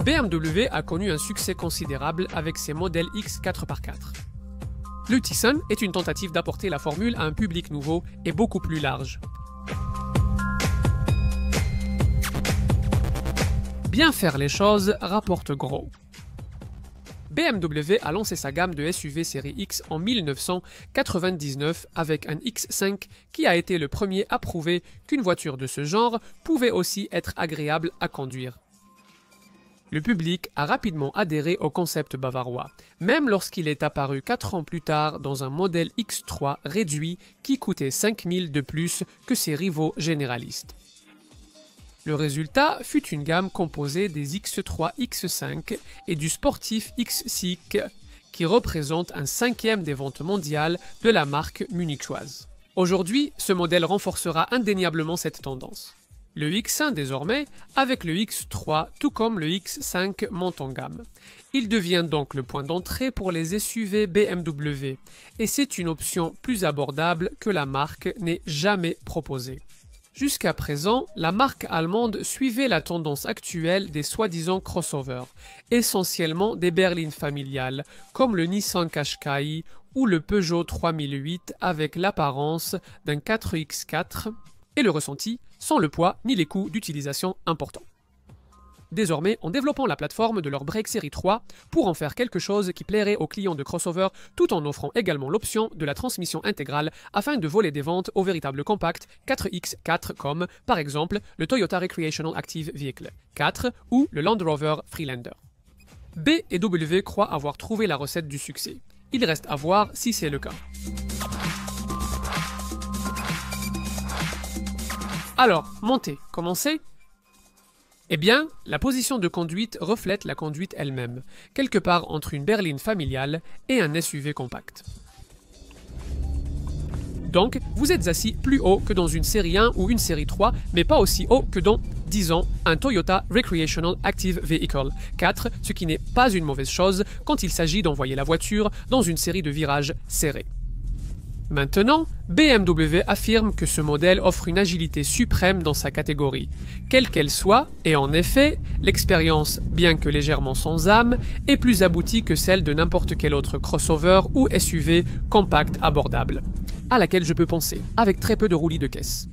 BMW a connu un succès considérable avec ses modèles X 4x4. Le Tison est une tentative d'apporter la formule à un public nouveau et beaucoup plus large. Bien faire les choses rapporte gros. BMW a lancé sa gamme de SUV série X en 1999 avec un X5 qui a été le premier à prouver qu'une voiture de ce genre pouvait aussi être agréable à conduire. Le public a rapidement adhéré au concept bavarois, même lorsqu'il est apparu 4 ans plus tard dans un modèle X3 réduit qui coûtait 5 000 de plus que ses rivaux généralistes. Le résultat fut une gamme composée des X3, X5 et du sportif X6 qui représente un cinquième des ventes mondiales de la marque munichoise. Aujourd'hui, ce modèle renforcera indéniablement cette tendance. Le X1 désormais, avec le X3 tout comme le X5 monte en gamme. Il devient donc le point d'entrée pour les SUV BMW et c'est une option plus abordable que la marque n'ait jamais proposée. Jusqu'à présent, la marque allemande suivait la tendance actuelle des soi-disant crossovers, essentiellement des berlines familiales, comme le Nissan Qashqai ou le Peugeot 3008 avec l'apparence d'un 4X4 et le ressenti sans le poids ni les coûts d'utilisation importants. Désormais, en développant la plateforme de leur Break Série 3 pour en faire quelque chose qui plairait aux clients de crossover tout en offrant également l'option de la transmission intégrale afin de voler des ventes aux véritables compacts 4X4 comme par exemple le Toyota Recreational Active Vehicle 4 ou le Land Rover Freelander. B et W croient avoir trouvé la recette du succès. Il reste à voir si c'est le cas. Alors, montez, commencez ? Eh bien, la position de conduite reflète la conduite elle-même, quelque part entre une berline familiale et un SUV compact. Donc, vous êtes assis plus haut que dans une série 1 ou une série 3, mais pas aussi haut que dans, disons, un Toyota Recreational Active Vehicle 4, ce qui n'est pas une mauvaise chose quand il s'agit d'envoyer la voiture dans une série de virages serrés. Maintenant, BMW affirme que ce modèle offre une agilité suprême dans sa catégorie, quelle qu'elle soit, et en effet, l'expérience, bien que légèrement sans âme, est plus aboutie que celle de n'importe quel autre crossover ou SUV compact abordable, à laquelle je peux penser, avec très peu de roulis de caisse.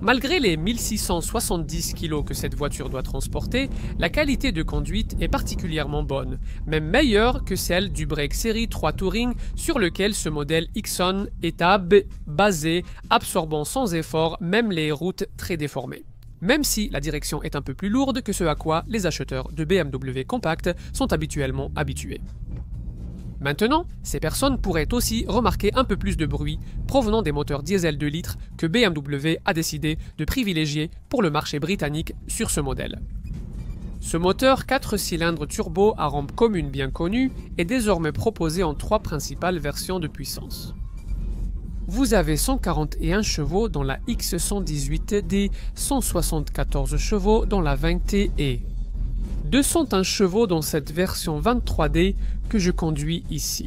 Malgré les 1670 kg que cette voiture doit transporter, la qualité de conduite est particulièrement bonne, même meilleure que celle du Break Série 3 Touring sur lequel ce modèle Xon est basé, absorbant sans effort même les routes très déformées. Même si la direction est un peu plus lourde que ce à quoi les acheteurs de BMW compact sont habituellement habitués. Maintenant, ces personnes pourraient aussi remarquer un peu plus de bruit provenant des moteurs diesel 2 litres que BMW a décidé de privilégier pour le marché britannique sur ce modèle. Ce moteur 4 cylindres turbo à rampe commune bien connue est désormais proposé en 3 principales versions de puissance. Vous avez 141 chevaux dans la X118D, 174 chevaux dans la 20T et 201 chevaux dans cette version 23D que je conduis ici.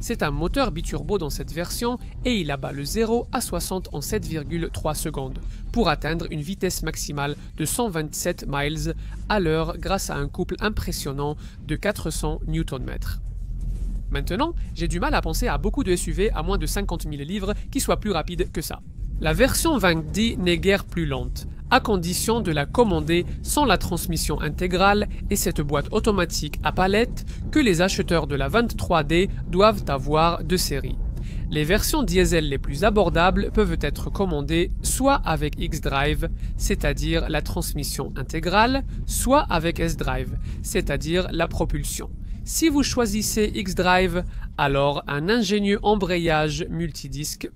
C'est un moteur biturbo dans cette version et il abat le 0 à 60 en 7,3 secondes pour atteindre une vitesse maximale de 127 miles à l'heure grâce à un couple impressionnant de 400 Nm. Maintenant, j'ai du mal à penser à beaucoup de SUV à moins de 50 000 livres qui soient plus rapides que ça. La version 20D n'est guère plus lente, à condition de la commander sans la transmission intégrale et cette boîte automatique à palette que les acheteurs de la 23D doivent avoir de série. Les versions diesel les plus abordables peuvent être commandées soit avec xDrive, c'est-à-dire la transmission intégrale, soit avec sDrive, c'est-à-dire la propulsion. Si vous choisissez xDrive, alors un ingénieux embrayage multidisque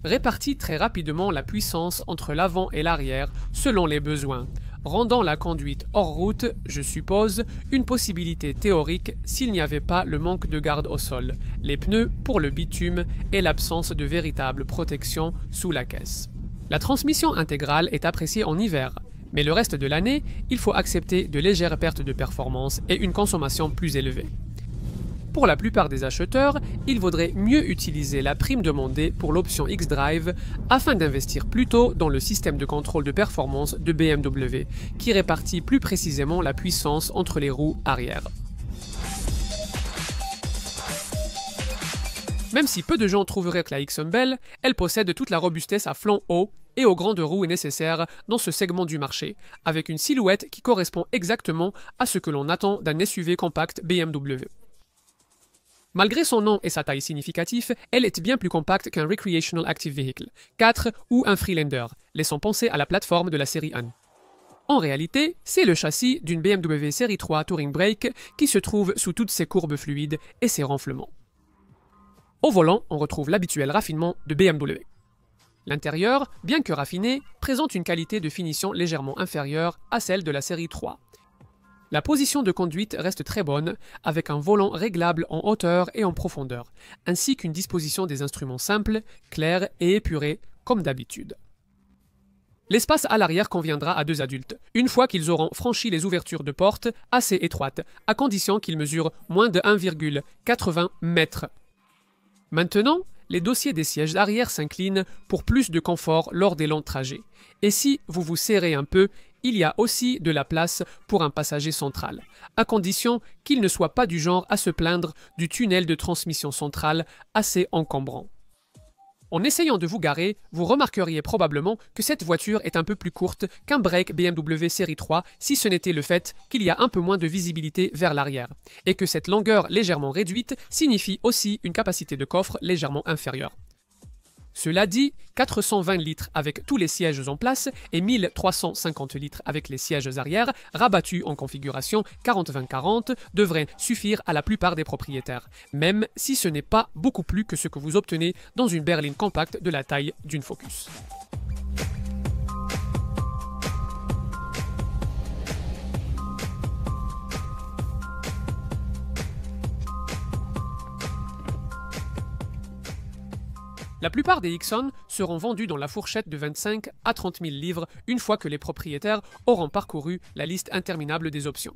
répartit très rapidement la puissance entre l'avant et l'arrière selon les besoins, rendant la conduite hors route, je suppose, une possibilité théorique s'il n'y avait pas le manque de garde au sol, les pneus pour le bitume et l'absence de véritable protection sous la caisse. La transmission intégrale est appréciée en hiver, mais le reste de l'année, il faut accepter de légères pertes de performance et une consommation plus élevée. Pour la plupart des acheteurs, il vaudrait mieux utiliser la prime demandée pour l'option xDrive afin d'investir plutôt dans le système de contrôle de performance de BMW, qui répartit plus précisément la puissance entre les roues arrière. Même si peu de gens trouveraient que la Xsun belle, elle possède toute la robustesse à flanc haut et aux grandes roues nécessaires dans ce segment du marché, avec une silhouette qui correspond exactement à ce que l'on attend d'un SUV compact BMW. Malgré son nom et sa taille significative, elle est bien plus compacte qu'un Recreational Active Vehicle 4 ou un Freelander, laissant penser à la plateforme de la série 1. En réalité, c'est le châssis d'une BMW série 3 Touring Brake qui se trouve sous toutes ses courbes fluides et ses renflements. Au volant, on retrouve l'habituel raffinement de BMW. L'intérieur, bien que raffiné, présente une qualité de finition légèrement inférieure à celle de la série 3. La position de conduite reste très bonne, avec un volant réglable en hauteur et en profondeur, ainsi qu'une disposition des instruments simple, claire et épurée, comme d'habitude. L'espace à l'arrière conviendra à 2 adultes, une fois qu'ils auront franchi les ouvertures de porte assez étroites, à condition qu'ils mesurent moins de 1,80 m. Maintenant, les dossiers des sièges arrière s'inclinent pour plus de confort lors des longs trajets. Et si vous vous serrez un peu, il y a aussi de la place pour un passager central, à condition qu'il ne soit pas du genre à se plaindre du tunnel de transmission centrale assez encombrant. En essayant de vous garer, vous remarqueriez probablement que cette voiture est un peu plus courte qu'un break BMW série 3 si ce n'était le fait qu'il y a un peu moins de visibilité vers l'arrière, et que cette longueur légèrement réduite signifie aussi une capacité de coffre légèrement inférieure. Cela dit, 420 litres avec tous les sièges en place et 1350 litres avec les sièges arrière, rabattus en configuration 40-20-40, devraient suffire à la plupart des propriétaires, même si ce n'est pas beaucoup plus que ce que vous obtenez dans une berline compacte de la taille d'une Focus. La plupart des Xsun seront vendus dans la fourchette de 25 à 30 000 livres une fois que les propriétaires auront parcouru la liste interminable des options.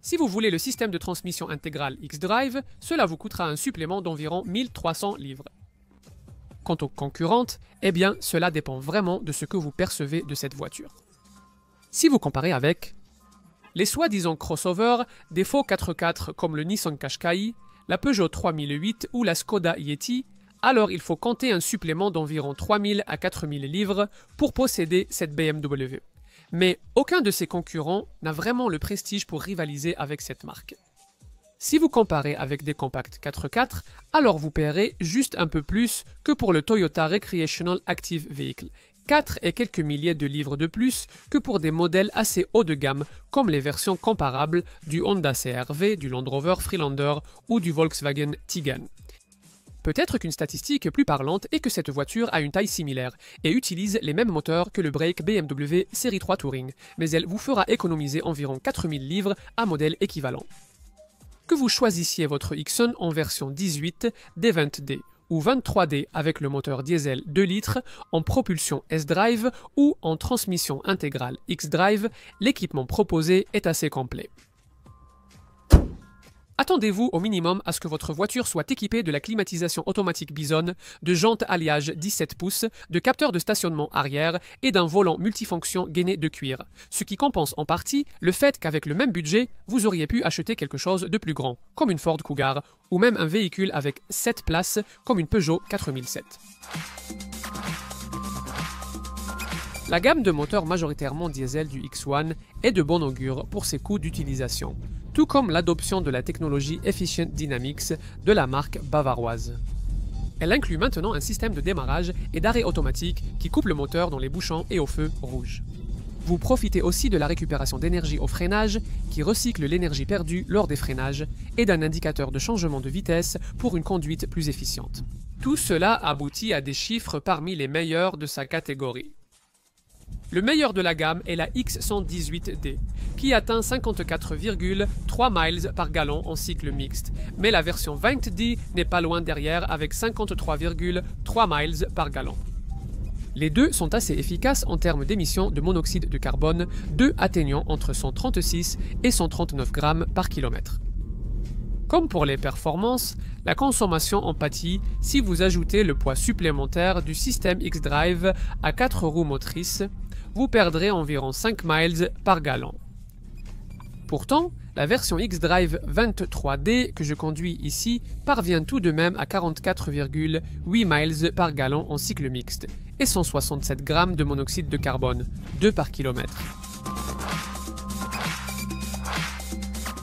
Si vous voulez le système de transmission intégrale xDrive, cela vous coûtera un supplément d'environ 1300 livres. Quant aux concurrentes, eh bien cela dépend vraiment de ce que vous percevez de cette voiture. Si vous comparez avec les soi-disant crossovers des faux 4x4 comme le Nissan Qashqai, la Peugeot 3008 ou la Skoda Yeti, alors il faut compter un supplément d'environ 3000 à 4000 livres pour posséder cette BMW. Mais aucun de ses concurrents n'a vraiment le prestige pour rivaliser avec cette marque. Si vous comparez avec des compacts 4x4, alors vous paierez juste un peu plus que pour le Toyota Recreational Active Vehicle, 4 et quelques milliers de livres de plus que pour des modèles assez haut de gamme comme les versions comparables du Honda CR-V, du Land Rover Freelander ou du Volkswagen Tiguan. Peut-être qu'une statistique plus parlante est que cette voiture a une taille similaire et utilise les mêmes moteurs que le break BMW série 3 Touring, mais elle vous fera économiser environ 4000 livres à modèle équivalent. Que vous choisissiez votre Xsun en version 18, D20D ou 23D avec le moteur diesel 2 litres, en propulsion S-Drive ou en transmission intégrale X-Drive, l'équipement proposé est assez complet. Attendez-vous au minimum à ce que votre voiture soit équipée de la climatisation automatique Bison, de jantes alliage 17 pouces, de capteurs de stationnement arrière et d'un volant multifonction gainé de cuir, ce qui compense en partie le fait qu'avec le même budget, vous auriez pu acheter quelque chose de plus grand, comme une Ford Cougar, ou même un véhicule avec 7 places, comme une Peugeot 4007. La gamme de moteurs majoritairement diesel du X1 est de bon augure pour ses coûts d'utilisation, tout comme l'adoption de la technologie Efficient Dynamics de la marque bavaroise. Elle inclut maintenant un système de démarrage et d'arrêt automatique qui coupe le moteur dans les bouchons et au feu rouge. Vous profitez aussi de la récupération d'énergie au freinage qui recycle l'énergie perdue lors des freinages et d'un indicateur de changement de vitesse pour une conduite plus efficiente. Tout cela aboutit à des chiffres parmi les meilleurs de sa catégorie. Le meilleur de la gamme est la X118D, qui atteint 54,3 miles par gallon en cycle mixte, mais la version 20D n'est pas loin derrière avec 53,3 miles par gallon. Les deux sont assez efficaces en termes d'émissions de monoxyde de carbone, deux atteignant entre 136 et 139 grammes par kilomètre. Comme pour les performances, la consommation en pâtit si vous ajoutez le poids supplémentaire du système X-Drive à 4 roues motrices, vous perdrez environ 5 miles par gallon. Pourtant, la version X-Drive 23D que je conduis ici parvient tout de même à 44,8 miles par gallon en cycle mixte et 167 grammes de monoxyde de carbone, 2 par kilomètre.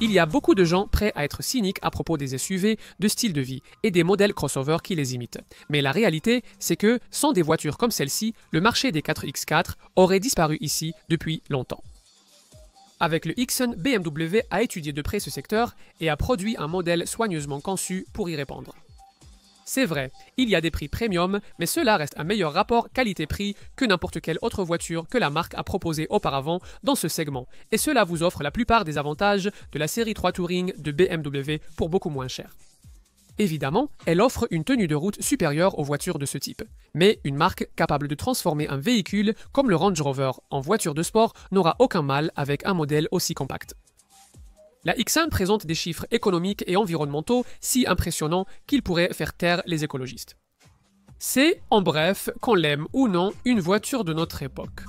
Il y a beaucoup de gens prêts à être cyniques à propos des SUV de style de vie et des modèles crossover qui les imitent. Mais la réalité, c'est que, sans des voitures comme celle-ci, le marché des 4X4 aurait disparu ici depuis longtemps. Avec le Xsun, BMW a étudié de près ce secteur et a produit un modèle soigneusement conçu pour y répondre. C'est vrai, il y a des prix premium, mais cela reste un meilleur rapport qualité-prix que n'importe quelle autre voiture que la marque a proposée auparavant dans ce segment, et cela vous offre la plupart des avantages de la série 3 Touring de BMW pour beaucoup moins cher. Évidemment, elle offre une tenue de route supérieure aux voitures de ce type, mais une marque capable de transformer un véhicule comme le Range Rover en voiture de sport n'aura aucun mal avec un modèle aussi compact. La Xsun présente des chiffres économiques et environnementaux si impressionnants qu'ils pourraient faire taire les écologistes. C'est, en bref, qu'on l'aime ou non, une voiture de notre époque.